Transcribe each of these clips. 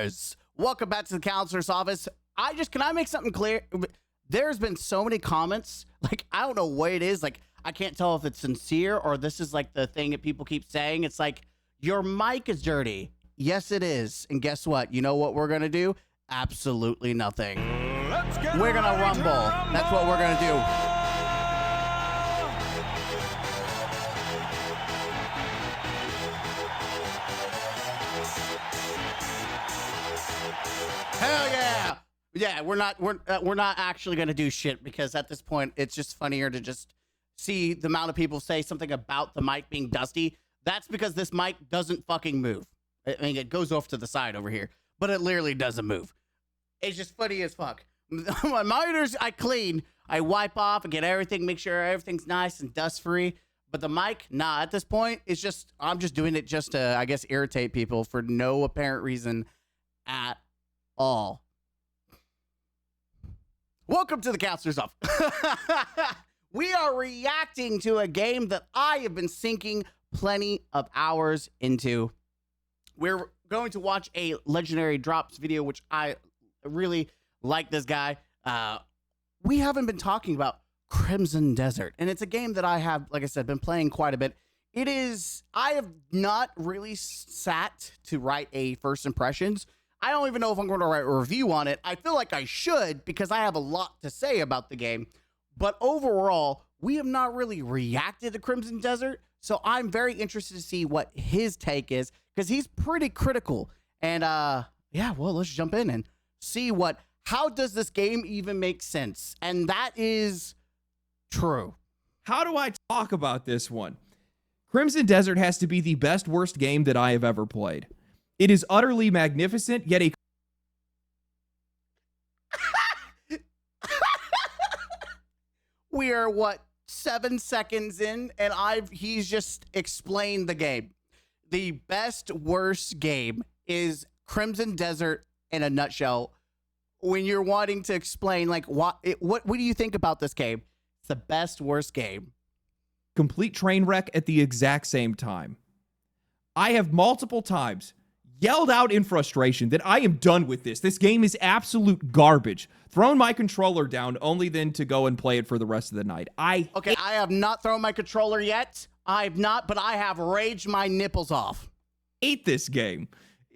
gamers, welcome back to the counselor's office. Can I make something clear? There's been so many comments, like, I don't know what it is. Like, I can't tell if it's sincere or this is like the thing that people keep saying. It's like, your mic is dirty. Yes, it is. And guess what? You know what we're going to do? Absolutely nothing. We're going to rumble. That's what we're going to do. Hell yeah! Yeah, we're not actually gonna do shit because at this point it's just funnier to just see the amount of people say something about the mic being dusty. That's because this mic doesn't fucking move. I mean, it goes off to the side over here, but it literally doesn't move. It's just funny as fuck. My monitors I clean, I wipe off and get everything, make sure everything's nice and dust free. But the mic, nah. At this point, it's just I'm just doing it just to, I guess, irritate people for no apparent reason at all. Welcome to the counselor's office. We are reacting to a game that I have been sinking plenty of hours into. We're going to watch a legendary drops video, which I really like this guy. We haven't been talking about Crimson Desert, and it's a game that I have, like I said, been playing quite a bit. I have not really sat to write a first impressions. I don't even know if I'm going to write a review on it. I feel like I should because I have a lot to say about the game. But overall, we have not really reacted to Crimson Desert. So I'm very interested to see what his take is because he's pretty critical. And yeah, well, let's jump in and see how does this game even make sense? And that is true. How do I talk about this one? Crimson Desert has to be the best worst game that I have ever played. It is utterly magnificent, yet We are, 7 seconds in, and he's just explained the game. The best worst game is Crimson Desert in a nutshell. When you're wanting to explain, like, what do you think about this game? It's the best worst game. Complete train wreck at the exact same time. I have multiple times yelled out in frustration that I am done with this. This game is absolute garbage. Thrown my controller down, only then to go and play it for the rest of the night. I have not thrown my controller yet. I've not, but I have raged my nipples off. Hate this game,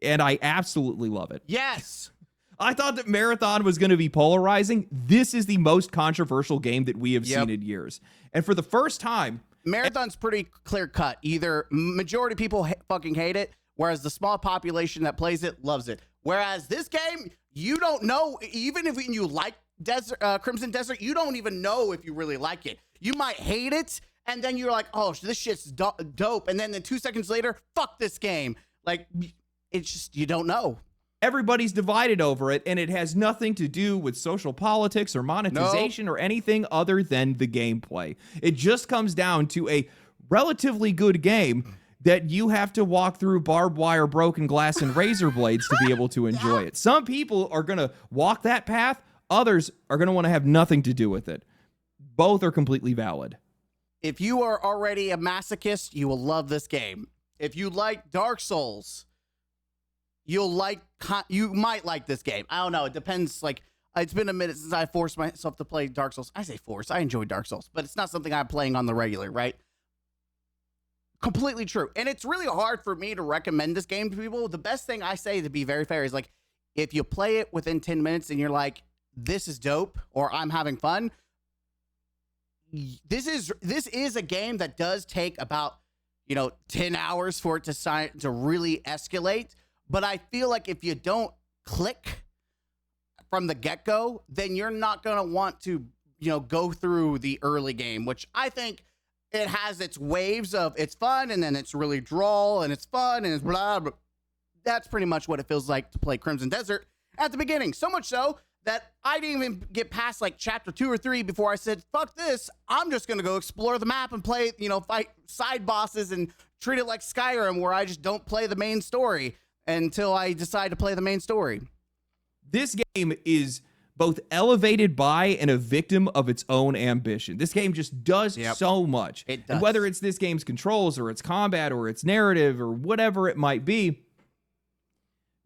and I absolutely love it. Yes. I thought that Marathon was going to be polarizing. This is the most controversial game that we have seen in years. And for the first time, Marathon's pretty clear cut. Either majority of people fucking hate it, whereas the small population that plays it loves it. Whereas this game, you don't know, even if you like Crimson Desert, you don't even know if you really like it. You might hate it, and then you're like, oh, this shit's dope. And then 2 seconds later, fuck this game. Like, it's just, you don't know. Everybody's divided over it, and it has nothing to do with social politics or monetization or anything other than the gameplay. It just comes down to a relatively good game that you have to walk through barbed wire, broken glass, and razor blades to be able to enjoy it. Some people are going to walk that path. Others are going to want to have nothing to do with it. Both are completely valid. If you are already a masochist, you will love this game. If you like Dark Souls, you might like this game. I don't know. It depends. Like, it's been a minute since I forced myself to play Dark Souls. I say force. I enjoy Dark Souls, but it's not something I'm playing on the regular, right? Completely true. And it's really hard for me to recommend this game to people. The best thing I say, to be very fair, is like, if you play it within 10 minutes and you're like, this is dope, or I'm having fun, this is a game that does take about, 10 hours for it to really escalate. But I feel like if you don't click from the get-go, then you're not going to want to, go through the early game, which I think it has its waves of it's fun, and then it's really drawl, and it's fun, and it's blah, blah. That's pretty much what it feels like to play Crimson Desert at the beginning. So much so that I didn't even get past like chapter 2 or 3 before I said, fuck this. I'm just going to go explore the map and play, fight side bosses and treat it like Skyrim, where I just don't play the main story until I decide to play the main story. This game is both elevated by and a victim of its own ambition. This game just does so much. It does. And whether it's this game's controls or its combat or its narrative or whatever it might be,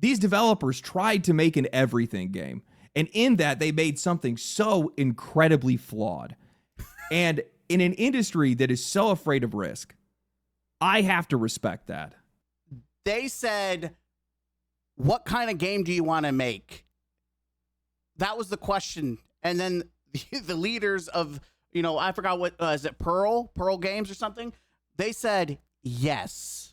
These developers tried to make an everything game, and in that, they made something so incredibly flawed. And in an industry that is so afraid of risk, I have to respect that. They said, what kind of game do you want to make? That was the question. And then the leaders of, I forgot what, is it Pearl Games or something? They said, yes.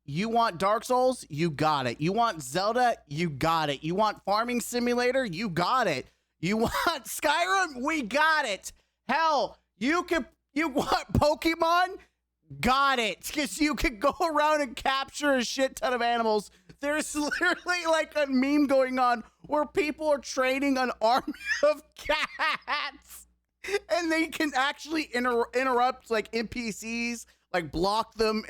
You want Dark Souls? You got it. You want Zelda? You got it. You want Farming Simulator? You got it. You want Skyrim? We got it. Hell, you want Pokemon? Got it. Because you can go around and capture a shit ton of animals. There's literally like a meme going on where people are training an army of cats. And they can actually interrupt like NPCs, like block them.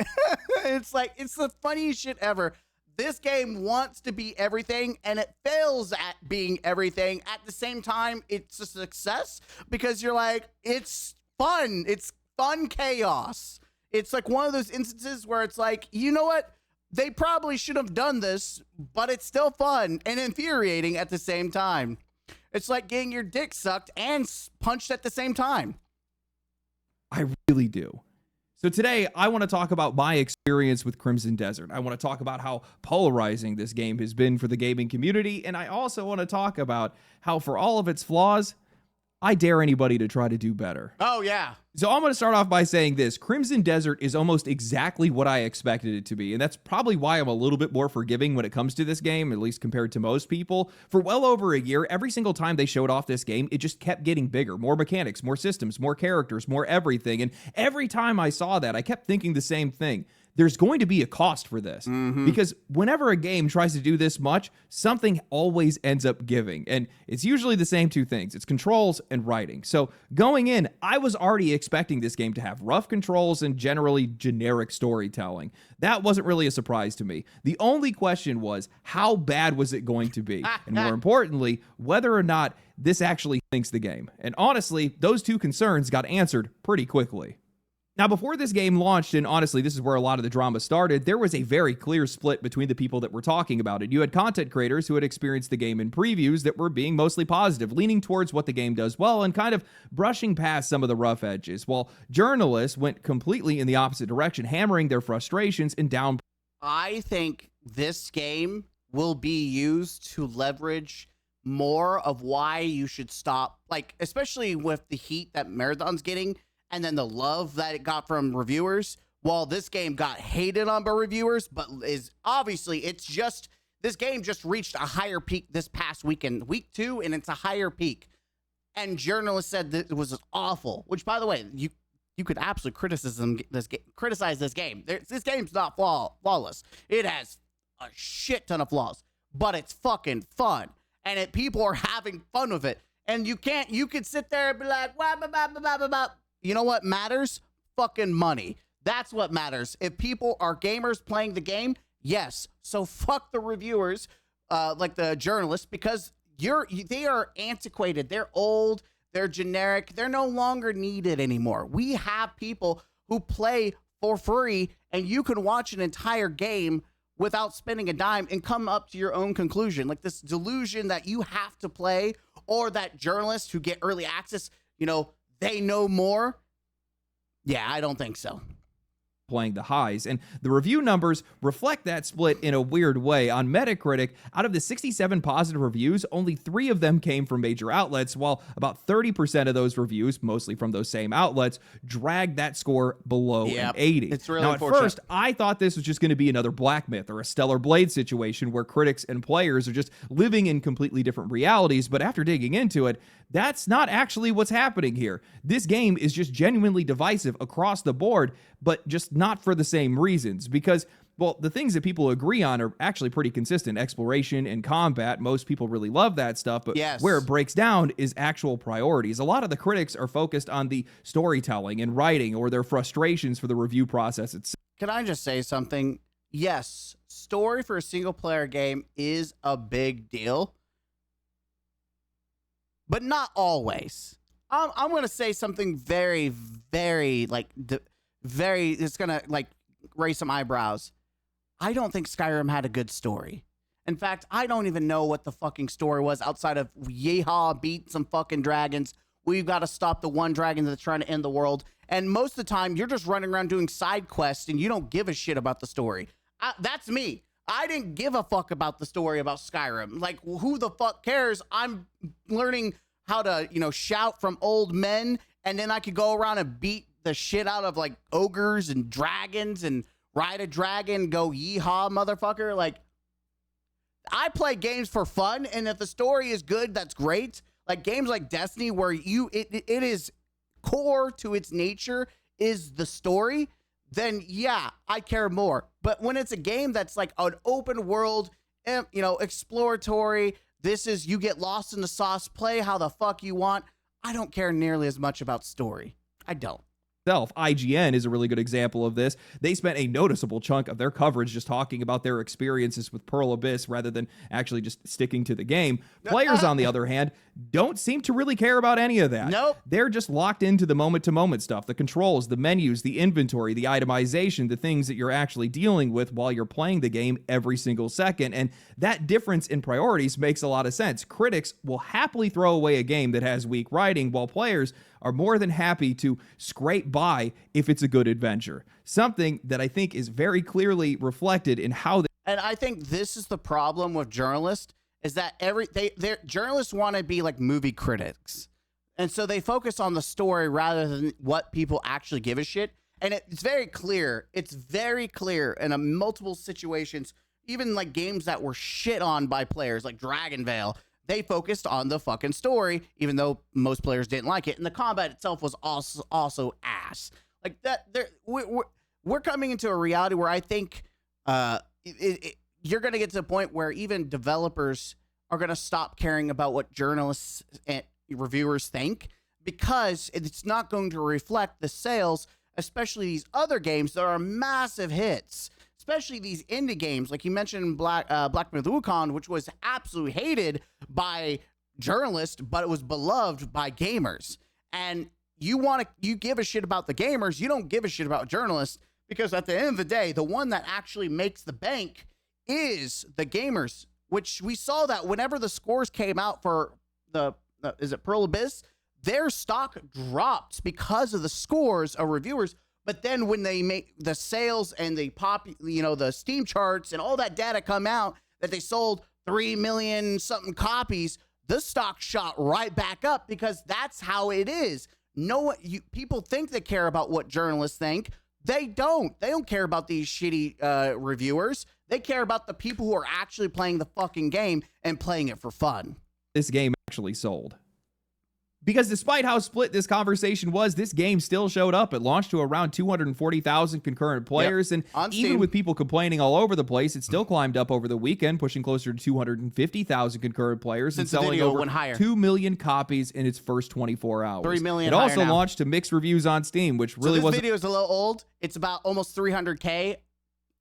It's the funniest shit ever. This game wants to be everything, and it fails at being everything. At the same time, it's a success because you're like, it's fun. It's fun chaos. It's like one of those instances where it's like, you know what? They probably should have done this, but it's still fun and infuriating at the same time. It's like getting your dick sucked and punched at the same time. I really do. So today, I want to talk about my experience with Crimson Desert. I want to talk about how polarizing this game has been for the gaming community, and I also want to talk about how, for all of its flaws, I dare anybody to try to do better. Oh, yeah. So I'm going to start off by saying this. Crimson Desert is almost exactly what I expected it to be, and that's probably why I'm a little bit more forgiving when it comes to this game, at least compared to most people. For well over a year, every single time they showed off this game, it just kept getting bigger. More mechanics, more systems, more characters, more everything, and every time I saw that, I kept thinking the same thing. There's going to be a cost for this because whenever a game tries to do this much, something always ends up giving. And it's usually the same two things. It's controls and writing. So going in, I was already expecting this game to have rough controls and generally generic storytelling. That wasn't really a surprise to me. The only question was, how bad was it going to be? And more importantly, whether or not this actually thinks the game. And honestly, those two concerns got answered pretty quickly. Now, before this game launched, and honestly, this is where a lot of the drama started, there was a very clear split between the people that were talking about it. You had content creators who had experienced the game in previews that were being mostly positive, leaning towards what the game does well and kind of brushing past some of the rough edges, while journalists went completely in the opposite direction, hammering their frustrations and down. I think this game will be used to leverage more of why you should stop, like, especially with the heat that Marathon's getting, and then the love that it got from reviewers. While this game got hated on by reviewers, but is obviously, this game just reached a higher peak this past weekend, week 2, and it's a higher peak. And journalists said that it was awful, which, by the way, you could absolutely criticize this game. This game's not flawless. It has a shit ton of flaws, but it's fucking fun. And people are having fun with it. And you could sit there and be like, blah, blah, blah, blah, blah, blah. You know what matters? Fucking money. That's what matters. If people are gamers playing the game, yes. So fuck the reviewers, like the journalists, because they are antiquated. They're old. They're generic. They're no longer needed anymore. We have people who play for free, and you can watch an entire game without spending a dime and come up to your own conclusion. Like this delusion that you have to play, or that journalists who get early access, they know more. Yeah, I don't think so. Playing the highs, and the review numbers reflect that split in a weird way. On Metacritic, out of the 67 positive reviews, only 3 of them came from major outlets, while about 30% of those reviews, mostly from those same outlets, dragged that score below an 80. It's really now, at first, I thought this was just going to be another Black Myth or a Stellar Blade situation where critics and players are just living in completely different realities, but after digging into it, that's not actually what's happening here. This game is just genuinely divisive across the board, but just not for the same reasons, because, well, the things that people agree on are actually pretty consistent. Exploration and combat, most people really love that stuff, but where it breaks down is actual priorities. A lot of the critics are focused on the storytelling and writing, or their frustrations for the review process itself. Can I just say something? Yes, story for a single-player game is a big deal, but not always. I'm going to say something very, very, it's going to, raise some eyebrows. I don't think Skyrim had a good story. In fact, I don't even know what the fucking story was outside of yeehaw, beat some fucking dragons. We've got to stop the one dragon that's trying to end the world. And most of the time, you're just running around doing side quests and you don't give a shit about the story. That's me. I didn't give a fuck about the story about Skyrim. Like, who the fuck cares? I'm learning how to, shout from old men, and then I could go around and beat the shit out of, like, ogres and dragons and ride a dragon, go yeehaw, motherfucker. Like, I play games for fun, and if the story is good, that's great. Like games like Destiny, where it is core to its nature is the story, then yeah, I care more. But when it's a game that's like an open world, exploratory, this is you get lost in the sauce, play how the fuck you want. I don't care nearly as much about story. I don't. IGN is a really good example of this. They spent a noticeable chunk of their coverage just talking about their experiences with Pearl Abyss rather than actually just sticking to the game. Players, on the other hand, don't seem to really care about any of that. Nope. They're just locked into the moment-to-moment stuff, the controls, the menus, the inventory, the itemization, the things that you're actually dealing with while you're playing the game every single second. And that difference in priorities makes a lot of sense. Critics will happily throw away a game that has weak writing, while players are more than happy to scrape by if it's a good adventure. Something that I think is very clearly reflected in how they... And I think this is the problem with journalists, is that journalists want to be like movie critics. And so they focus on the story rather than what people actually give a shit. And it's very clear. It's very clear in multiple situations, even like games that were shit on by players like Dragon Veil. They focused on the fucking story, even though most players didn't like it. And the combat itself was also ass. Like that, we're coming into a reality where I think you're going to get to a point where even developers are going to stop caring about what journalists and reviewers think, because it's not going to reflect the sales, especially these other games that are massive hits. Especially these indie games, like you mentioned, Black Myth Wukong, which was absolutely hated by journalists, but it was beloved by gamers. And you give a shit about the gamers, you don't give a shit about journalists, because at the end of the day, the one that actually makes the bank is the gamers. Which we saw that whenever the scores came out for is it Pearl Abyss, their stock dropped because of the scores of reviewers. But then when they make the sales and the the Steam charts and all that data come out that they sold 3 million something copies, the stock shot right back up, because that's how it is. People think they care about what journalists think. They don't. They don't care about these shitty reviewers. They care about the people who are actually playing the fucking game and playing it for fun. This game actually sold. Because despite how split this conversation was, this game still showed up. It launched to around 240,000 concurrent players, and even with people complaining all over the place, it still climbed up over the weekend, pushing closer to 250,000 concurrent players and selling over 2 million copies in its first 24 hours. 3 million. It also launched to mixed reviews on Steam, which really wasn't... This video is a little old. It's about almost 300K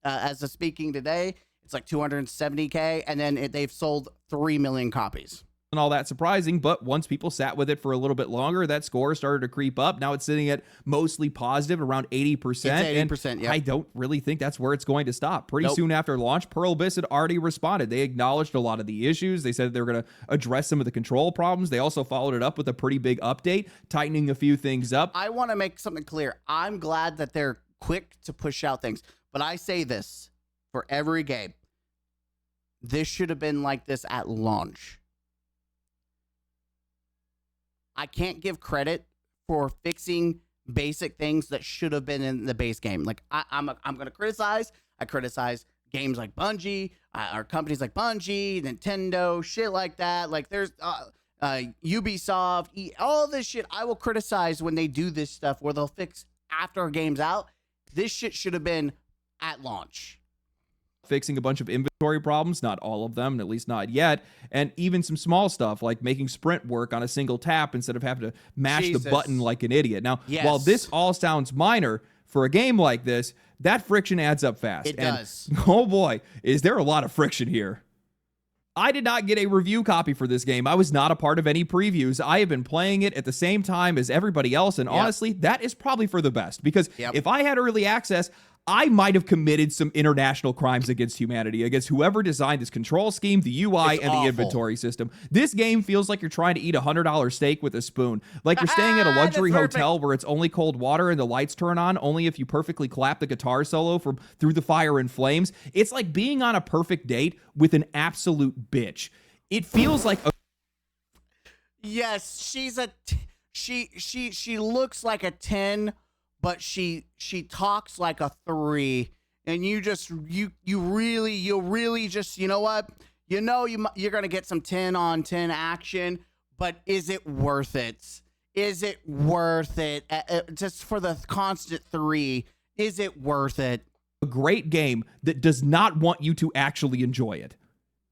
as of speaking today. It's like 270K, and then they've sold 3 million copies. All that surprising, but once people sat with it for a little bit longer, that score started to creep up. Now it's sitting at mostly positive, around 80%. It's 80%, yeah. I don't really think that's where it's going to stop. Pretty soon after launch, Pearl Abyss had already responded. They acknowledged a lot of the issues. They said they were going to address some of the control problems. They also followed it up with a pretty big update, tightening a few things up. I want to make something clear. I'm glad that they're quick to push out things, but I say this for every game. This should have been like this at launch. I can't give credit for fixing basic things that should have been in the base game. Like I'm going to criticize. I criticize games like Bungie, or companies like Bungie, Nintendo, shit like that. Like there's Ubisoft, all this shit. I will criticize when they do this stuff where they'll fix after a game's out. This shit should have been at launch. Fixing a bunch of inventory problems, not all of them, at least not yet, and even some small stuff like making sprint work on a single tap instead of having to mash the button like an idiot. Now, while this all sounds minor, for a game like this, that friction adds up fast. It does. Oh boy, is there a lot of friction here. I did not get a review copy for this game. I was not a part of any previews. I have been playing it at the same time as everybody else, and honestly, that is probably for the best, because if I had early access, I might have committed some international crimes against humanity, against whoever designed this control scheme, the UI, and the inventory system. This game feels like you're trying to eat a $100 steak with a spoon. Like you're staying at a luxury hotel where it's only cold water and the lights turn on only if you perfectly clap the guitar solo from Through the Fire and Flames. It's like being on a perfect date with an absolute bitch. It feels like a... Yes, she's a she looks like a 10, but she talks like a 3, and you really just, you know what, you're gonna get some 10 on 10 action, but is it worth it? Is it worth it? Just for the constant 3, is it worth it? A great game that does not want you to actually enjoy it.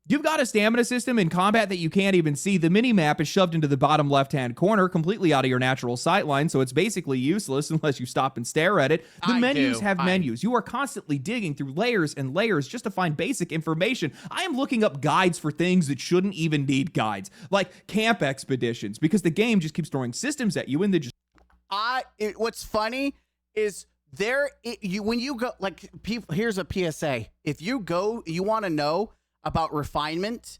You've got a stamina system in combat that you can't even see. The mini-map is shoved into the bottom left-hand corner, completely out of your natural sight line, so it's basically useless unless you stop and stare at it. The menus have menus. You are constantly digging through layers and layers just to find basic information. I am looking up guides for things that shouldn't even need guides, like camp expeditions, because the game just keeps throwing systems at you and they just... What's funny is when you go, like, people, here's a PSA. If you want to know about refinement,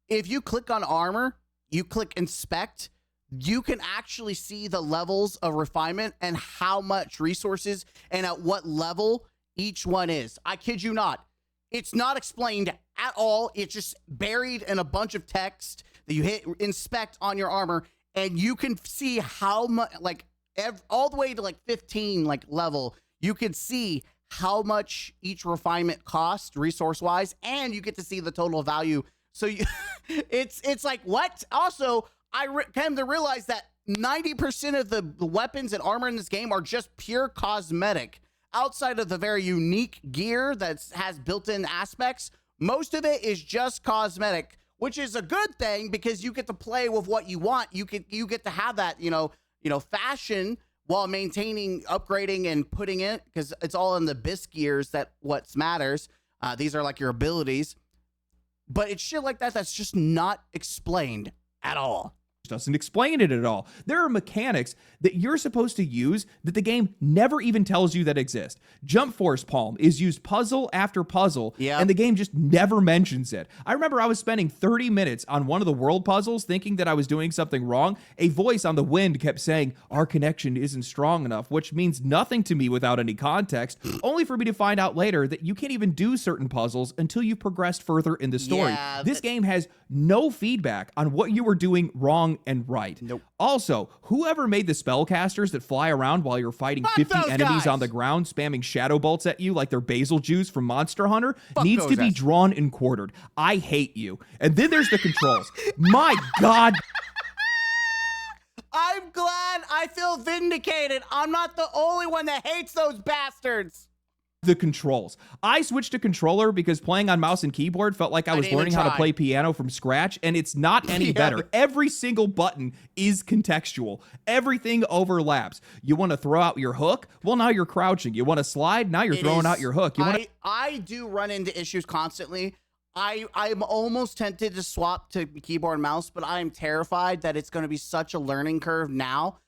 if you click on armor, you click inspect, you can actually see the levels of refinement and how much resources and at what level each one is. I kid you not. It's not explained at all. It's just buried in a bunch of text that you hit inspect on your armor, and you can see how much, like, all the way to like 15 like level, you can see how much each refinement costs resource-wise, and you get to see the total value. So you, it's like, what? Also, I came to realize that 90% of the weapons and armor in this game are just pure cosmetic. Outside of the very unique gear that has built-in aspects, most of it is just cosmetic, which is a good thing because you get to play with what you want. You get to have that, fashion, while maintaining, upgrading, and putting it, because it's all in the bisque gears that what matters. These are like your abilities. But it's shit like that that's just not explained at all. Doesn't explain it at all. There are mechanics that you're supposed to use that the game never even tells you that exist. Jump Force Palm is used puzzle after puzzle, and the game just never mentions it. I remember I was spending 30 minutes on one of the world puzzles thinking that I was doing something wrong. A voice on the wind kept saying, "Our connection isn't strong enough," which means nothing to me without any context, only for me to find out later that you can't even do certain puzzles until you've progressed further in the story. This game has no feedback on what you were doing wrong and right. Nope. Also, whoever made the spellcasters that fly around while you're fighting 50 enemies on the ground, spamming shadow bolts at you like they're basil juice from Monster Hunter, needs to be drawn and quartered. I hate you. And then there's the controls. My God. I'm glad I feel vindicated. I'm not the only one that hates those bastards. The controls. I switched to controller because playing on mouse and keyboard felt like I was learning how to play piano from scratch, and it's not any better. Every single button is contextual. Everything overlaps. You want to throw out your hook? Well, now you're crouching. You want to slide? Now you're throwing out your hook. I do run into issues constantly. I'm almost tempted to swap to keyboard and mouse, but I'm terrified that it's going to be such a learning curve now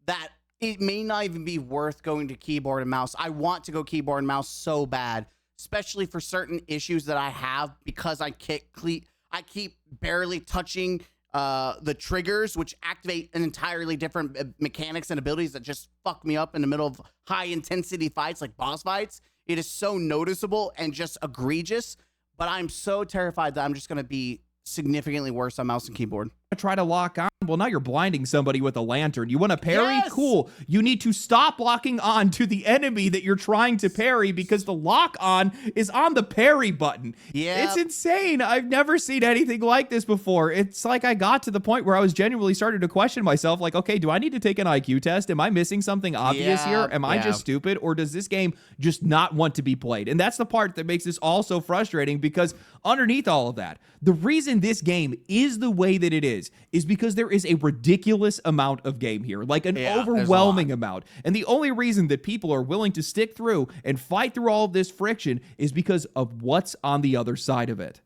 that it may not even be worth going to keyboard and mouse. I want to go keyboard and mouse so bad, especially for certain issues that I have because I keep barely touching the triggers, which activate an entirely different mechanics and abilities that just fuck me up in the middle of high intensity fights like boss fights. It is so noticeable and just egregious, but I'm so terrified that I'm just going to be significantly worse on mouse and keyboard. Try to lock on. Well, now you're blinding somebody with a lantern. You want to parry? Yes! Cool. You need to stop locking on to the enemy that you're trying to parry because the lock on is on the parry button. Yeah. It's insane. I've never seen anything like this before. It's like I got to the point where I was genuinely starting to question myself, like, okay, do I need to take an IQ test? Am I missing something obvious here? Am I just stupid? Or does this game just not want to be played? And that's the part that makes this all so frustrating, because underneath all of that, the reason this game is the way that it is because there is a ridiculous amount of game here, like an overwhelming amount. And the only reason that people are willing to stick through and fight through all of this friction is because of what's on the other side of it.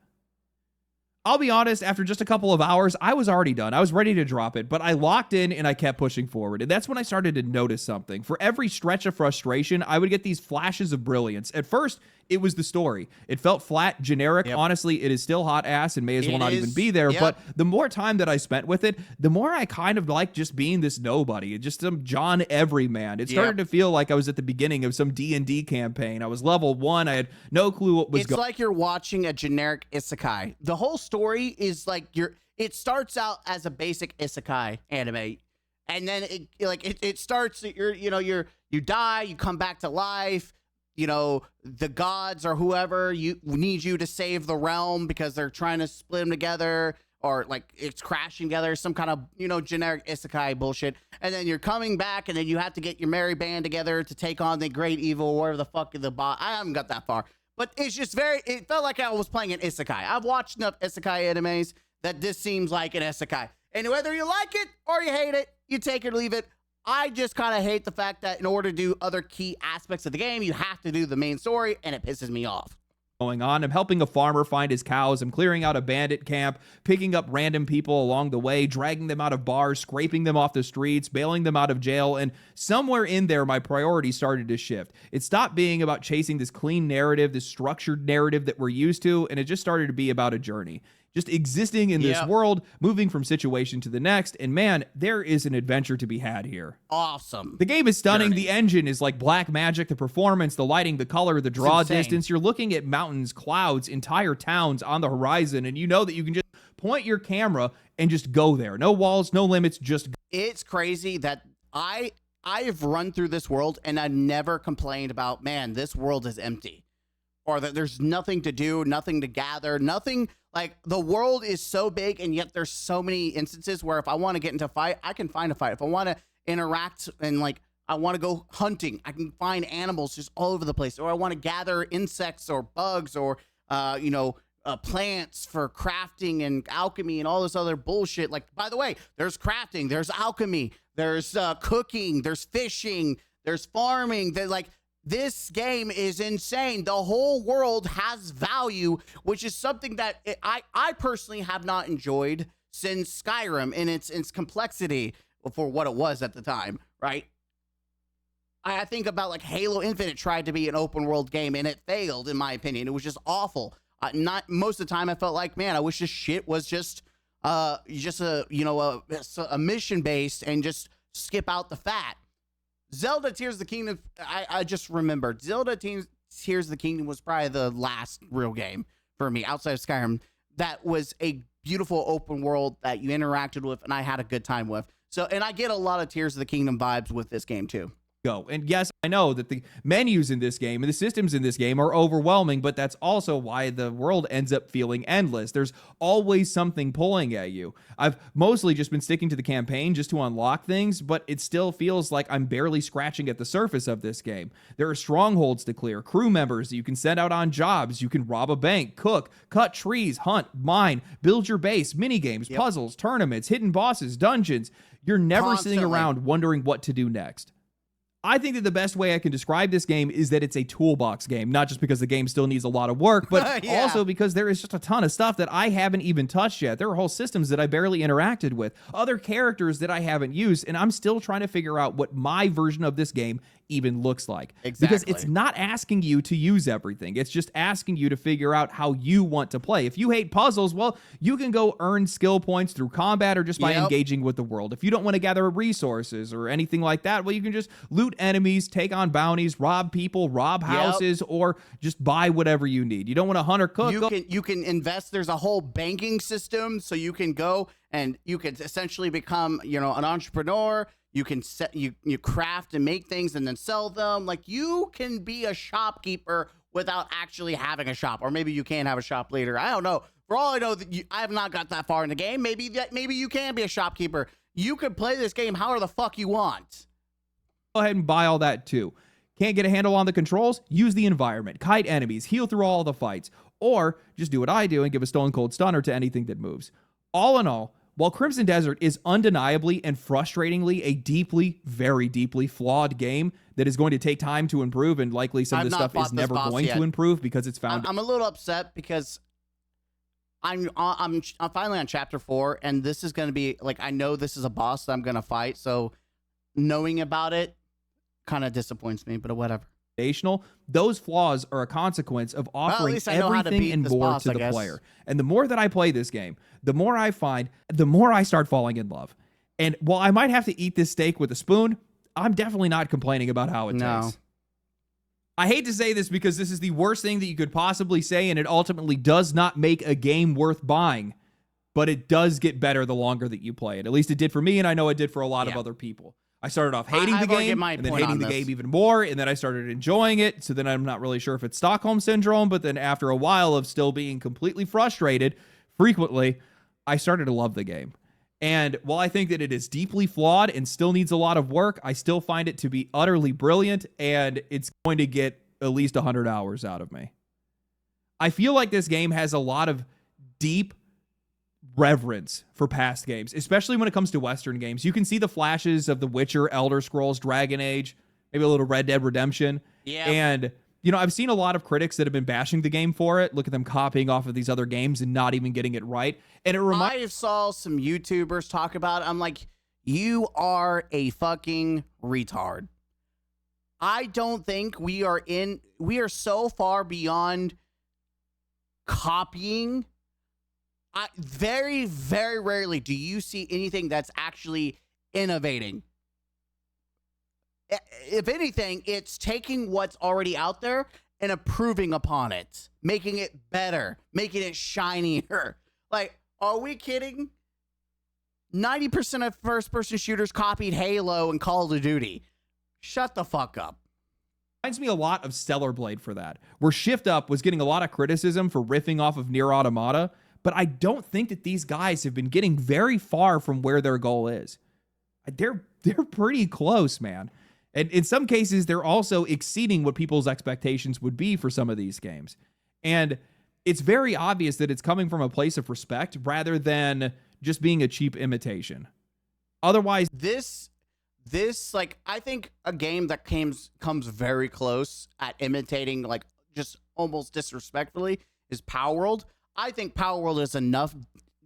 I'll be honest, after just a couple of hours, I was already done. I was ready to drop it, but I locked in and I kept pushing forward. And that's when I started to notice something. For every stretch of frustration, I would get these flashes of brilliance. At first, it was the story. It felt flat, generic. Yep. Honestly, it is still hot ass and may as well It not is. even be there. Yep. But the more time that I spent with it, the more I kind of like just being this nobody, just some John Everyman. It started to feel like I was at the beginning of some D&D campaign. I was level 1. I had no clue what was going on. It's like you're watching a generic isekai. The whole story is like it starts out as a basic isekai anime, and then it starts you die, you come back to life. The gods or whoever you need you to save the realm because they're trying to split them together, or like it's crashing together, some kind of generic isekai bullshit. And then you're coming back, and then you have to get your merry band together to take on the great evil, whatever the fuck the bot. I haven't got that far, but it's just it felt like I was playing an isekai. I've watched enough isekai animes that this seems like an isekai, and whether you like it or you hate it, you take it or leave it. I just kind of hate the fact that in order to do other key aspects of the game, you have to do the main story, and it pisses me off. Going on. I'm helping a farmer find his cows. I'm clearing out a bandit camp, picking up random people along the way, dragging them out of bars, scraping them off the streets, bailing them out of jail. And somewhere in there, my priorities started to shift. It stopped being about chasing this clean narrative, this structured narrative that we're used to, and it just started to be about a journey. Just existing in this world, moving from situation to the next, and man, there is an adventure to be had here. Awesome. The game is stunning. The engine is like black magic. The performance, the lighting, the color, the draw distance. You're looking at mountains, clouds, entire towns on the horizon, and you know that you can just point your camera and just go there. No walls, no limits, just go. It's crazy that I've run through this world and I never complained about, man, this world is empty, or that there's nothing to do, nothing to gather, nothing. Like, the world is so big, and yet there's so many instances where if I want to get into a fight, I can find a fight. If I want to interact and, like, I want to go hunting, I can find animals just all over the place. Or I want to gather insects or bugs or, plants for crafting and alchemy and all this other bullshit. Like, by the way, there's crafting, there's alchemy, there's cooking, there's fishing, there's farming. This game is insane. The whole world has value, which is something that I personally have not enjoyed since Skyrim in its complexity for what it was at the time, right? I think about like Halo Infinite tried to be an open world game and it failed, in my opinion. It was just awful. Not most of the time I felt like, man, I wish this shit was just a mission based and just skip out the fat. Zelda Tears of the Kingdom, I just remembered. Zelda Tears of the Kingdom was probably the last real game for me outside of Skyrim that was a beautiful open world that you interacted with and I had a good time with. So, and I get a lot of Tears of the Kingdom vibes with this game too. Go. And yes, I know that the menus in this game and the systems in this game are overwhelming, but that's also why the world ends up feeling endless. There's always something pulling at you. I've mostly just been sticking to the campaign just to unlock things, but it still feels like I'm barely scratching at the surface of this game. There are strongholds to clear, crew members that you can send out on jobs, you can rob a bank, cook, cut trees, hunt, mine, build your base, minigames, puzzles, tournaments, hidden bosses, dungeons. You're never sitting around wondering what to do next. I think that the best way I can describe this game is that it's a toolbox game, not just because the game still needs a lot of work, but also because there is just a ton of stuff that I haven't even touched yet. There are whole systems that I barely interacted with, other characters that I haven't used, and I'm still trying to figure out what my version of this game even looks like. Exactly. Because it's not asking you to use everything. It's just asking you to figure out how you want to play. If you hate puzzles, well, you can go earn skill points through combat or just by engaging with the world. If you don't want to gather resources or anything like that, well, you can just loot enemies, take on bounties, rob people, rob houses, or just buy whatever you need. You don't want to hunt or cook. You can invest. There's a whole banking system, so you can go and you can essentially become, an entrepreneur. You can you craft and make things and then sell them. Like, you can be a shopkeeper without actually having a shop, or maybe you can have a shop later. I don't know. For all I know, I have not got that far in the game. Maybe you can be a shopkeeper. You could play this game however the fuck you want. Go ahead and buy all that too. Can't get a handle on the controls? Use the environment, kite enemies, heal through all the fights, or just do what I do and give a stone cold stunner to anything that moves. All in all, while Crimson Desert is undeniably and frustratingly a deeply, very deeply flawed game that is going to take time to improve, and likely some of this stuff is never going to improve because it's found. I'm a little upset because I'm finally on chapter 4, and this is gonna be like, I know this is a boss that I'm gonna fight, so knowing about it kind of disappoints me, but whatever. Those flaws are a consequence of offering least I know how to everything beat and this more boss, to I the guess. player. And the more that I play this game, the more I find, the more I start falling in love. And while I might have to eat this steak with a spoon, I'm definitely not complaining about how it tastes. I hate to say this because this is the worst thing that you could possibly say, and it ultimately does not make a game worth buying, but it does get better the longer that you play it. At least it did for me, and I know it did for a lot of other people. I started off hating the game, and then hating the game even more, and then I started enjoying it, so then I'm not really sure if it's Stockholm Syndrome, but then after a while of still being completely frustrated, frequently, I started to love the game. And while I think that it is deeply flawed and still needs a lot of work, I still find it to be utterly brilliant, and it's going to get at least 100 hours out of me. I feel like this game has a lot of deep reverence for past games, especially when it comes to Western games. You can see the flashes of The Witcher, Elder Scrolls, Dragon Age, maybe a little Red Dead Redemption. Yeah. And, I've seen a lot of critics that have been bashing the game for it. Look at them copying off of these other games and not even getting it right. And I saw some YouTubers talk about it. I'm like, you are a fucking retard. I don't think we are so far beyond copying. Very, very rarely do you see anything that's actually innovating. If anything, it's taking what's already out there and improving upon it, making it better, making it shinier. Like, are we kidding? 90% of first-person shooters copied Halo and Call of Duty. Shut the fuck up. Reminds me a lot of Stellar Blade for that, where Shift Up was getting a lot of criticism for riffing off of Nier Automata, but I don't think that these guys have been getting very far from where their goal is. They're pretty close, man. And in some cases, they're also exceeding what people's expectations would be for some of these games. And it's very obvious that it's coming from a place of respect rather than just being a cheap imitation. Otherwise, this like, I think a game that comes very close at imitating, like, just almost disrespectfully, is Power World. I think Power World is enough,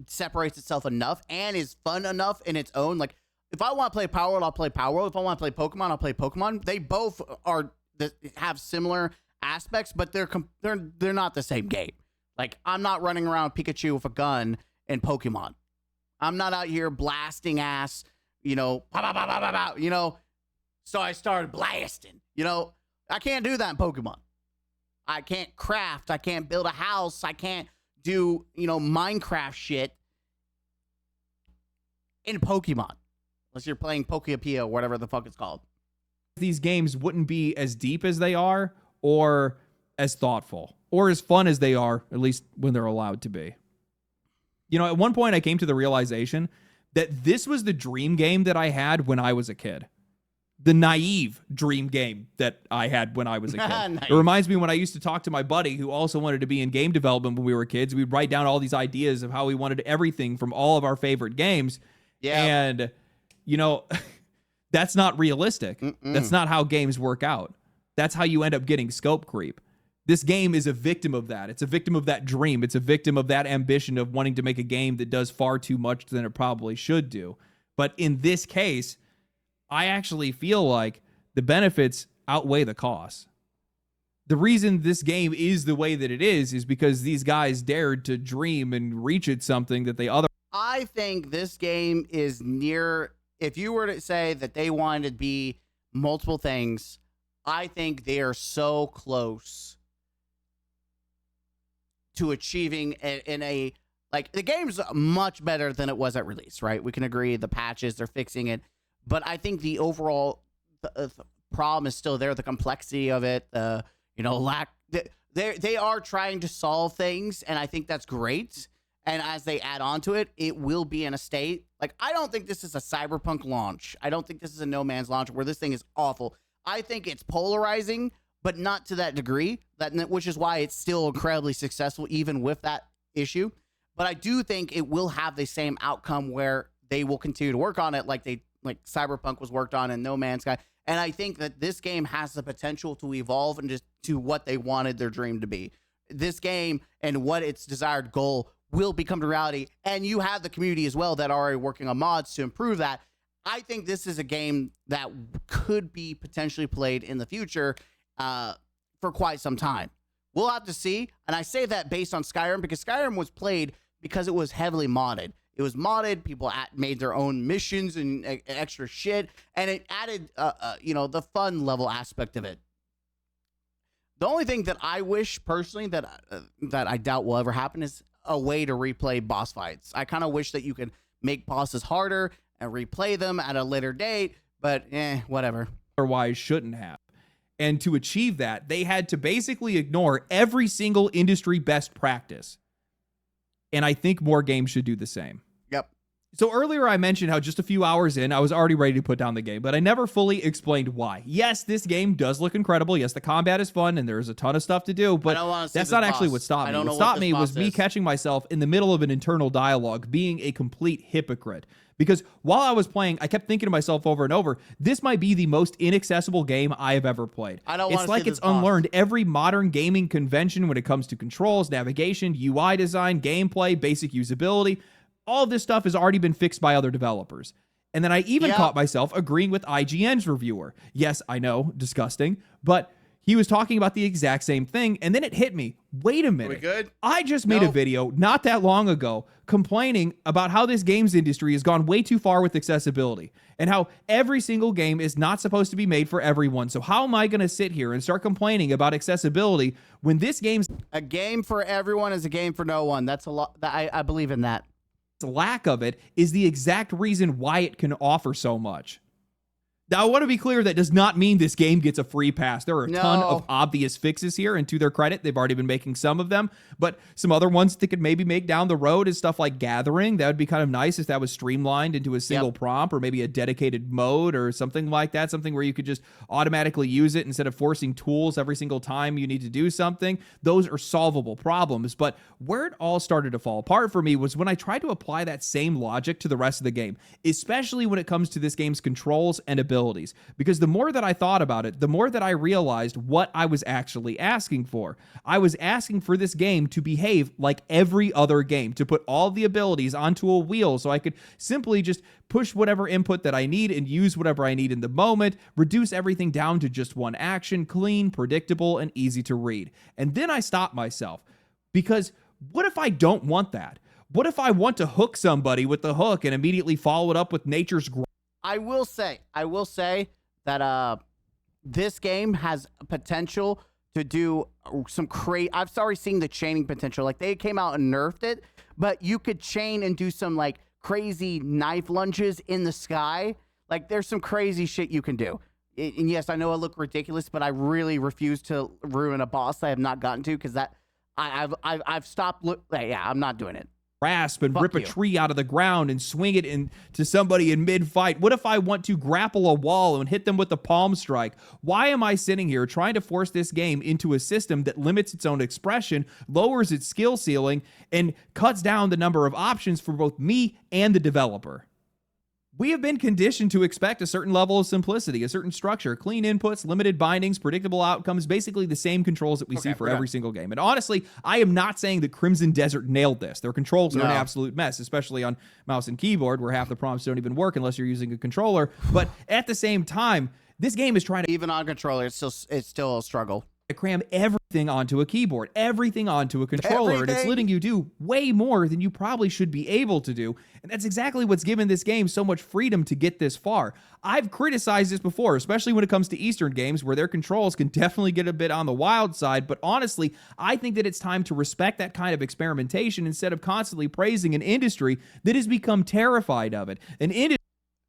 separates itself enough, and is fun enough in its own. Like, if I want to play Power World, I'll play Power World. If I want to play Pokemon, I'll play Pokemon. They both have similar aspects, but they're not the same game. Like, I'm not running around Pikachu with a gun in Pokemon. I'm not out here blasting ass, pow, pow, pow, pow, pow, pow, so I started blasting, I can't do that in Pokemon. I can't craft. I can't build a house. I can't do, Minecraft shit in Pokemon. Unless you're playing Pokepia or whatever the fuck it's called. These games wouldn't be as deep as they are, or as thoughtful, or as fun as they are, at least when they're allowed to be. At one point I came to the realization that this was the dream game that I had when I was a kid. The naive dream game that I had when I was a kid. Nice. It reminds me when I used to talk to my buddy who also wanted to be in game development when we were kids. We'd write down all these ideas of how we wanted everything from all of our favorite games. Yeah. And, that's not realistic. That's not how games work out. That's how you end up getting scope creep. This game is a victim of that. It's a victim of that dream. It's a victim of that ambition of wanting to make a game that does far too much than it probably should do. But in this case, I actually feel like the benefits outweigh the costs. The reason this game is the way that it is because these guys dared to dream and reach at something that they otherwise... I think this game is near... If you were to say that they wanted to be multiple things, I think they are so close to achieving in a... Like, the game's much better than it was at release, right? We can agree. The patches, they're fixing it. But I think the overall the problem is still there. The complexity of it, lack. They are trying to solve things, and I think that's great. And as they add on to it, it will be in a state. Like, I don't think this is a Cyberpunk launch. I don't think this is a No Man's launch where this thing is awful. I think it's polarizing, but not to that degree, which is why it's still incredibly successful, even with that issue. But I do think it will have the same outcome where they will continue to work on it like Cyberpunk was worked on and No Man's Sky. And I think that this game has the potential to evolve into what they wanted their dream to be. This game and what its desired goal will become a reality, and you have the community as well that are already working on mods to improve that. I think this is a game that could be potentially played in the future for quite some time. We'll have to see. And I say that based on Skyrim, because Skyrim was played because it was heavily modded. It was modded. People made their own missions and extra shit, and it added, the fun level aspect of it. The only thing that I wish personally that I doubt will ever happen is a way to replay boss fights. I kind of wish that you could make bosses harder and replay them at a later date, but whatever. Otherwise shouldn't have. And to achieve that, they had to basically ignore every single industry best practice. And I think more games should do the same. Yep. So earlier I mentioned how just a few hours in, I was already ready to put down the game, but I never fully explained why. Yes, this game does look incredible. Yes, the combat is fun and there's a ton of stuff to do, but that's not actually what stopped me. What stopped me was me catching myself in the middle of an internal dialogue being a complete hypocrite. Because while I was playing, I kept thinking to myself over and over, this might be the most inaccessible game I have ever played. It's like it's unlearned every modern gaming convention when it comes to controls, navigation, UI design, gameplay, basic usability. All of this stuff has already been fixed by other developers. And then I even caught myself agreeing with IGN's reviewer. Yes, I know, disgusting, but he was talking about the exact same thing, and then it hit me. Wait a minute. Are we good? I just made a video not that long ago complaining about how this games industry has gone way too far with accessibility and how every single game is not supposed to be made for everyone. So how am I going to sit here and start complaining about accessibility when this game's a game for everyone is a game for no one? That's a lot. I believe in that. Lack of it is the exact reason why it can offer so much. Now, I want to be clear, that does not mean this game gets a free pass. There are a ton of obvious fixes here, and to their credit, they've already been making some of them, but some other ones they could maybe make down the road is stuff like gathering. That would be kind of nice if that was streamlined into a single prompt or maybe a dedicated mode or something like that, something where you could just automatically use it instead of forcing tools every single time you need to do something. Those are solvable problems, but where it all started to fall apart for me was when I tried to apply that same logic to the rest of the game, especially when it comes to this game's controls and abilities. Because the more that I thought about it, the more that I realized what I was actually asking for. I was asking for this game to behave like every other game, to put all the abilities onto a wheel so I could simply just push whatever input that I need and use whatever I need in the moment, reduce everything down to just one action, clean, predictable, and easy to read. And then I stopped myself, because what if I don't want that? What if I want to hook somebody with the hook and immediately follow it up with nature's I will say that this game has potential to do some crazy. I've already seen the chaining potential. Like, they came out and nerfed it, but you could chain and do some like crazy knife lunges in the sky. Like, there's some crazy shit you can do. And yes, I know it look ridiculous, but I really refuse to ruin a boss I have not gotten to, because that I've stopped. I'm not doing it. Grasp and rip a tree out of the ground and swing it into somebody in mid-fight? What if I want to grapple a wall and hit them with the palm strike? Why am I sitting here trying to force this game into a system that limits its own expression, lowers its skill ceiling, and cuts down the number of options for both me and the developer? We have been conditioned to expect a certain level of simplicity, a certain structure, clean inputs, limited bindings, predictable outcomes, basically the same controls that we see for every single game. And honestly, I am not saying that Crimson Desert nailed this. Their controls are an absolute mess, especially on mouse and keyboard, where half the prompts don't even work unless you're using a controller. But at the same time, this game is trying to... Even on controller, it's still a struggle. Cram everything onto a keyboard, everything onto a controller, and it's letting you do way more than you probably should be able to do. And that's exactly what's given this game so much freedom to get this far. I've criticized this before, especially when it comes to Eastern games, where their controls can definitely get a bit on the wild side. But honestly, I think that it's time to respect that kind of experimentation instead of constantly praising an industry that has become terrified of it.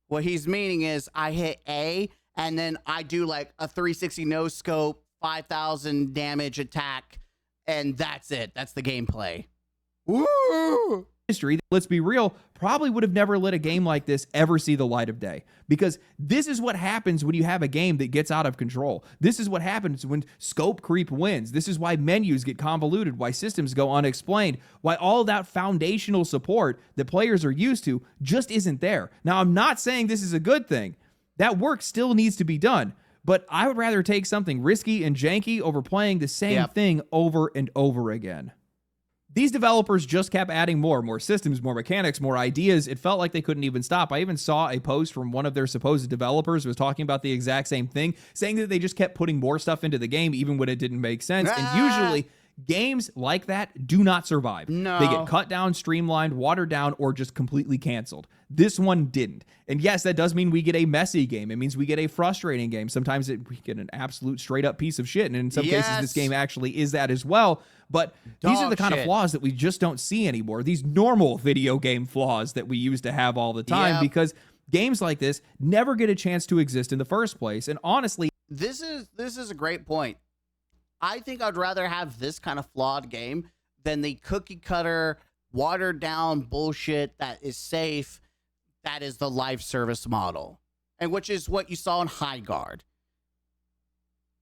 What he's meaning is, I hit A, and then I do like a 360 no scope, 5,000 damage attack, and that's it. That's the gameplay. Woo! History, let's be real, probably would have never let a game like this ever see the light of day. Because this is what happens when you have a game that gets out of control. This is what happens when scope creep wins. This is why menus get convoluted, why systems go unexplained, why all that foundational support that players are used to just isn't there. Now, I'm not saying this is a good thing. That work still needs to be done. But I would rather take something risky and janky over playing the same thing over and over again. these developers just kept adding more systems, more mechanics, more ideas. It felt like they couldn't even stop. I even saw a post from one of their supposed developers who was talking about the exact same thing, saying that they just kept putting more stuff into the game even when it didn't make sense. And usually games like that do not survive. No. They get cut down, streamlined, watered down, or just completely canceled. This one didn't. And yes, that does mean we get a messy game. It means we get a frustrating game. Sometimes we get an absolute straight up piece of shit. And in some cases, this game actually is that as well. But these are the kind of flaws that we just don't see anymore. These normal video game flaws that we used to have all the time, because games like this never get a chance to exist in the first place. And honestly, this is a great point. I think I'd rather have this kind of flawed game than the cookie cutter, watered down bullshit that is safe. That is the live service model, and which is what you saw in High Guard.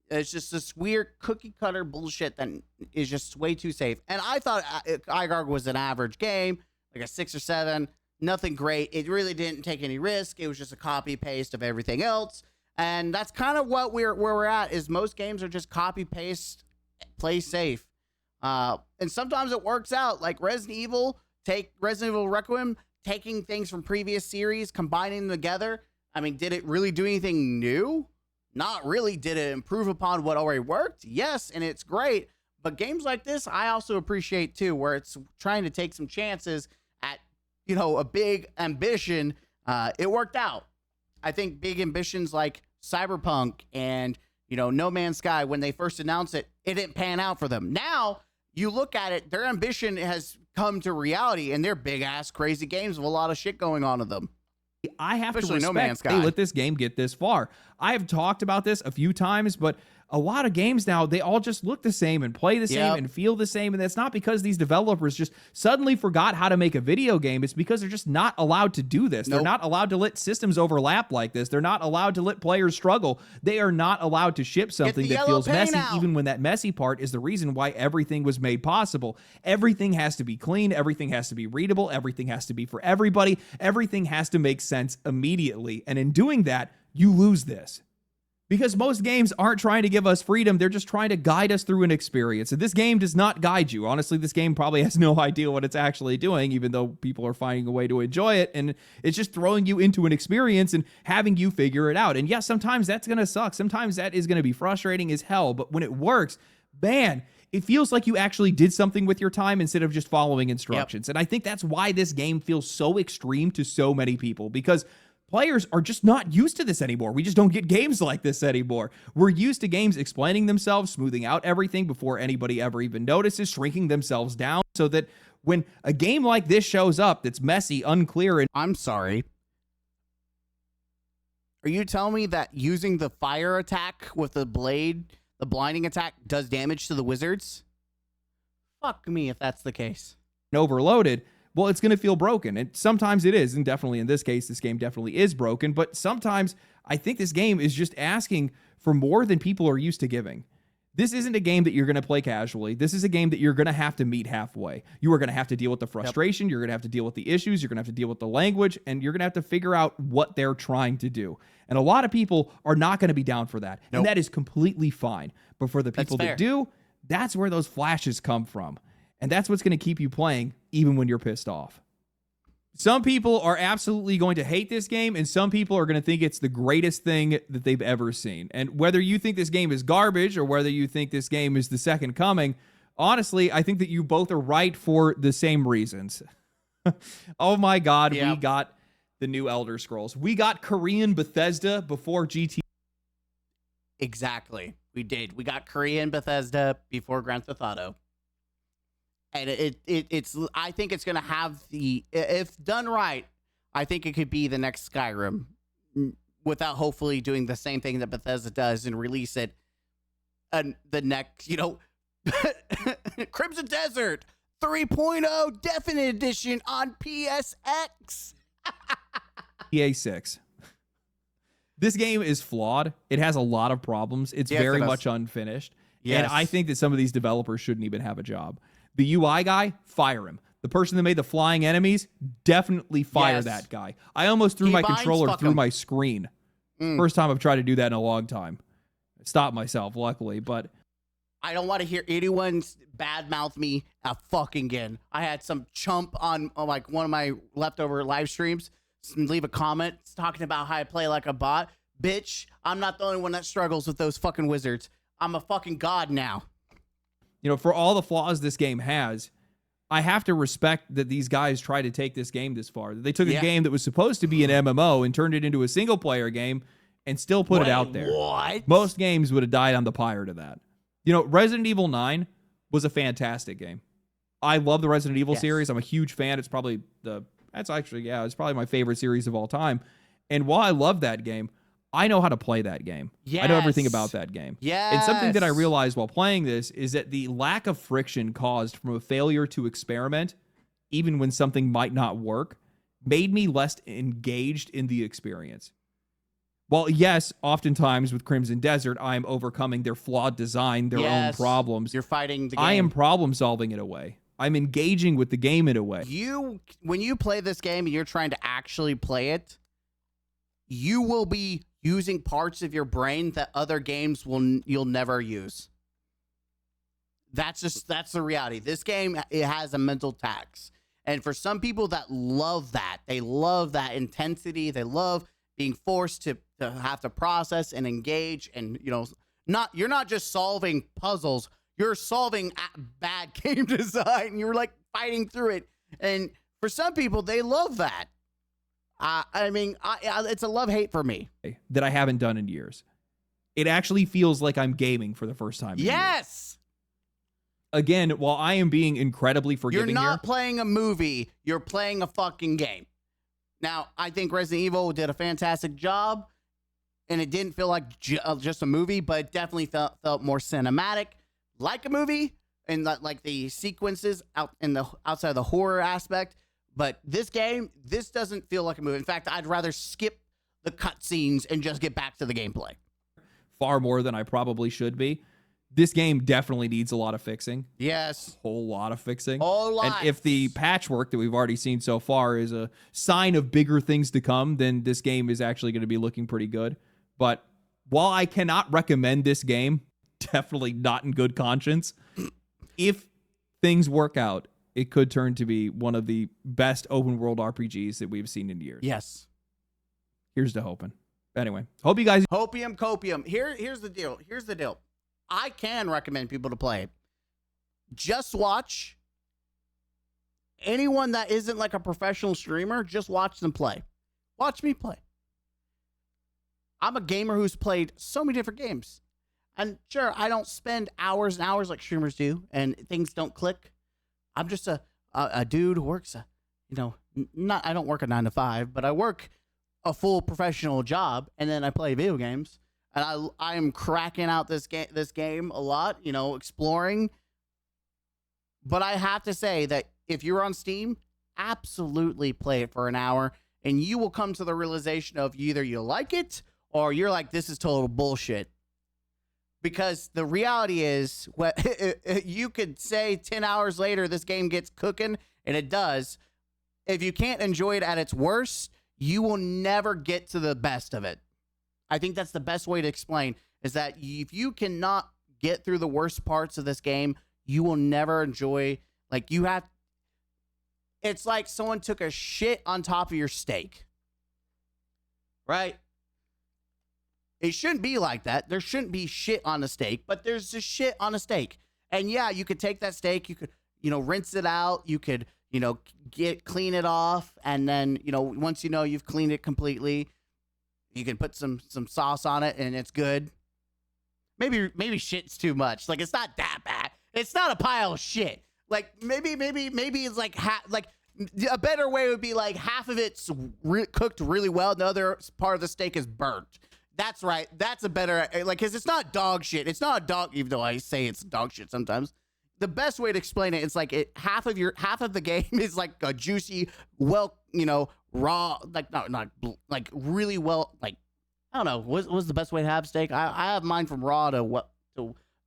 It's just this weird cookie cutter bullshit that is just way too safe. And I thought High Guard was an average game, like a 6 or 7, nothing great. It really didn't take any risk. It was just a copy paste of everything else. And that's kind of what where we're at, is most games are just copy paste, play safe. And sometimes it works out, like Resident Evil Requiem, taking things from previous series, combining them together. I mean, did it really do anything new? Not really. Did it improve upon what already worked? Yes, and it's great. But games like this, I also appreciate too, where it's trying to take some chances at, a big ambition. It worked out. I think big ambitions like Cyberpunk and, No Man's Sky, when they first announced it, it didn't pan out for them. Now, you look at it, their ambition has come to reality, and they're big-ass crazy games with a lot of shit going on with them. I have Especially to No Man's respect Sky. they let this game get this far. I have talked about this a few times, but a lot of games now, they all just look the same and play the same and feel the same. And that's not because these developers just suddenly forgot how to make a video game. It's because they're just not allowed to do this. They're not allowed to let systems overlap like this. They're not allowed to let players struggle. They are not allowed to ship something that feels messy, even when that messy part is the reason why everything was made possible. Everything has to be clean. Everything has to be readable. Everything has to be for everybody. Everything has to make sense immediately. And in doing that, you lose this. Because most games aren't trying to give us freedom, they're just trying to guide us through an experience. And this game does not guide you. Honestly, this game probably has no idea what it's actually doing, even though people are finding a way to enjoy it. And it's just throwing you into an experience and having you figure it out. And yes, sometimes that's going to suck. Sometimes that is going to be frustrating as hell. But when it works, man, it feels like you actually did something with your time instead of just following instructions. And I think that's why this game feels so extreme to so many people, because players are just not used to this anymore. We just don't get games like this anymore. We're used to games explaining themselves, smoothing out everything before anybody ever even notices, shrinking themselves down so that when a game like this shows up that's messy, unclear, and I'm sorry. Are you telling me that using the fire attack with the blade, the blinding attack, does damage to the wizards? Fuck me if that's the case. overloaded, well, it's going to feel broken. And sometimes it is. And definitely in this case, this game definitely is broken. But sometimes I think this game is just asking for more than people are used to giving. This isn't a game that you're going to play casually. This is a game that you're going to have to meet halfway. You are going to have to deal with the frustration. Yep. You're going to have to deal with the issues. You're going to have to deal with the language. And you're going to have to figure out what they're trying to do. And a lot of people are not going to be down for that. Nope. And that is completely fine. But for the people that do, that's where those flashes come from. And that's what's going to keep you playing even when you're pissed off. Some people are absolutely going to hate this game, and some people are going to think it's the greatest thing that they've ever seen. And whether you think this game is garbage or whether you think this game is the second coming, honestly, I think that you both are right for the same reasons. Oh my God, we got the new Elder Scrolls. We got Korean Bethesda before GTA. Exactly. We did. We got Korean Bethesda before Grand Theft Auto. And it's I think it's going to have the, if done right, I think it could be the next Skyrim without hopefully doing the same thing that Bethesda does and release it the next, Crimson Desert 3.0 Definite Edition on PSX. GTA 6. This game is flawed. It has a lot of problems. It's very much unfinished. Yes. And I think that some of these developers shouldn't even have a job. The UI guy, fire him. The person that made the flying enemies, definitely fire that guy. I almost threw my controller through my screen. First time I've tried to do that in a long time. I stopped myself, luckily, but I don't want to hear anyone badmouth me a fucking again. I had some chump on like one of my leftover live streams leave a comment talking about how I play like a bot. Bitch, I'm not the only one that struggles with those fucking wizards. I'm a fucking god now. You know, for all the flaws this game has, I have to respect that these guys tried to take this game this far. They took a game that was supposed to be an MMO and turned it into a single-player game and still put it out there. What? Most games would have died on the pyre to that. You know, Resident Evil 9 was a fantastic game. I love the Resident Evil series. I'm a huge fan. It's probably it's probably my favorite series of all time. And while I love that game, I know how to play that game. I know everything about that game. And something that I realized while playing this is that the lack of friction caused from a failure to experiment, even when something might not work, made me less engaged in the experience. While, yes, oftentimes with Crimson Desert, I'm overcoming their flawed design, their own problems. You're fighting the game. I am problem solving in a way. I'm engaging with the game in a way. When you play this game and you're trying to actually play it, you will be using parts of your brain that other games you'll never use. That's the reality. This game, it has a mental tax. And for some people that love that, they love that intensity. They love being forced to have to process and engage, and you're not just solving puzzles, you're solving bad game design. You're like fighting through it. And for some people, they love that. It's a love-hate for me. That I haven't done in years. It actually feels like I'm gaming for the first time in years. Again, while I am being incredibly forgiving, you're not playing a movie, you're playing a fucking game. Now, I think Resident Evil did a fantastic job, and it didn't feel like just a movie, but it definitely felt more cinematic, like a movie, and like the sequences outside of the horror aspect. But this game, this doesn't feel like a movie. In fact, I'd rather skip the cutscenes and just get back to the gameplay. Far more than I probably should be. This game definitely needs a lot of fixing. Yes. A whole lot of fixing. Whole lot. And if the patchwork that we've already seen so far is a sign of bigger things to come, then this game is actually going to be looking pretty good. But while I cannot recommend this game, definitely not in good conscience, if things work out, it could turn to be one of the best open world RPGs that we've seen in years. Yes. Here's to hoping. Anyway, hope you guys... Hopium copium. Here's the deal. I can recommend people to play. Just watch. Anyone that isn't like a professional streamer, just watch them play. Watch me play. I'm a gamer who's played so many different games. And sure, I don't spend hours and hours like streamers do, and things don't click. I'm just a dude who works I don't work a 9 to 5, but I work a full professional job, and then I play video games. And I am cracking out this game a lot, exploring. But I have to say that if you're on Steam, absolutely play it for an hour, and you will come to the realization of either you like it or you're like, this is total bullshit. Because the reality is, you could say 10 hours later this game gets cooking, and it does. If you can't enjoy it at its worst, you will never get to the best of it. I think that's the best way to explain, is that if you cannot get through the worst parts of this game, you will never enjoy, it's like someone took a shit on top of your steak, right? It shouldn't be like that. There shouldn't be shit on a steak, but there's just shit on a steak. And yeah, you could take that steak, you could, rinse it out, you could, clean it off, and then, once you've cleaned it completely, you can put some sauce on it, and it's good. Maybe shit's too much. Like, it's not that bad. It's not a pile of shit. Like, maybe it's like a better way would be like half of it's cooked really well, and the other part of the steak is burnt. That's right. That's a better, because it's not dog shit. It's not a dog, even though I say it's dog shit sometimes. The best way to explain it, it's like half of the game is like a juicy, well, raw, not really well, I don't know. What's the best way to have steak? I have mine from raw to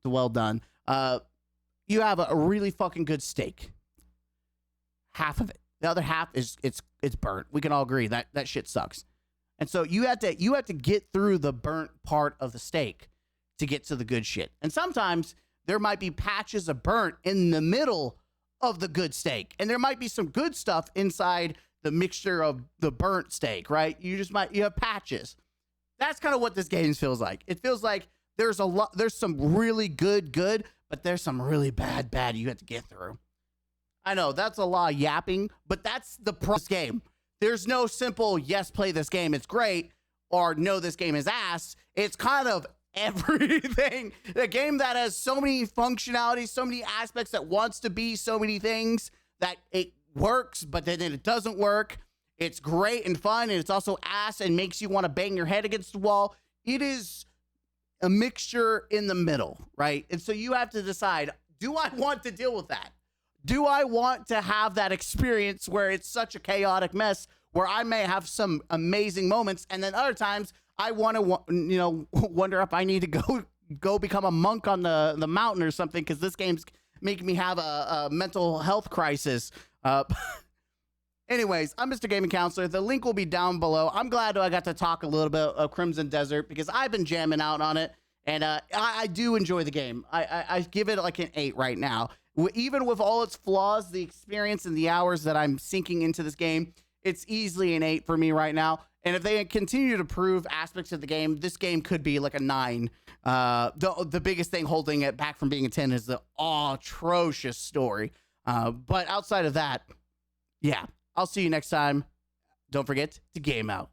well done. You have a really fucking good steak. Half of it. The other half is it's burnt. We can all agree that shit sucks. And so you have to get through the burnt part of the steak to get to the good shit. And sometimes there might be patches of burnt in the middle of the good steak. And there might be some good stuff inside the mixture of the burnt steak, right? You have patches. That's kind of what this game feels like. It feels like there's some really good, but there's some really bad you have to get through. I know that's a lot of yapping, but that's the game. There's no simple, yes, play this game, it's great, or no, this game is ass. It's kind of everything. The game that has so many functionalities, so many aspects, that wants to be so many things, that it works, but then it doesn't work. It's great and fun, and it's also ass and makes you want to bang your head against the wall. It is a mixture in the middle, right? And so you have to decide, do I want to deal with that? Do I want to have that experience where it's such a chaotic mess, where I may have some amazing moments, and then other times I want to, wonder if I need to go become a monk on the mountain or something, because this game's making me have a mental health crisis. Anyways, I'm Mr. Gaming Counselor. The link will be down below. I'm glad I got to talk a little bit of Crimson Desert, because I've been jamming out on it, and I do enjoy the game. I give it like an 8 right now. Even with all its flaws, the experience and the hours that I'm sinking into this game, it's easily an 8 for me right now. And if they continue to prove aspects of the game, this game could be like a 9. The biggest thing holding it back from being a 10 is the atrocious story. But outside of that, yeah, I'll see you next time. Don't forget to game out.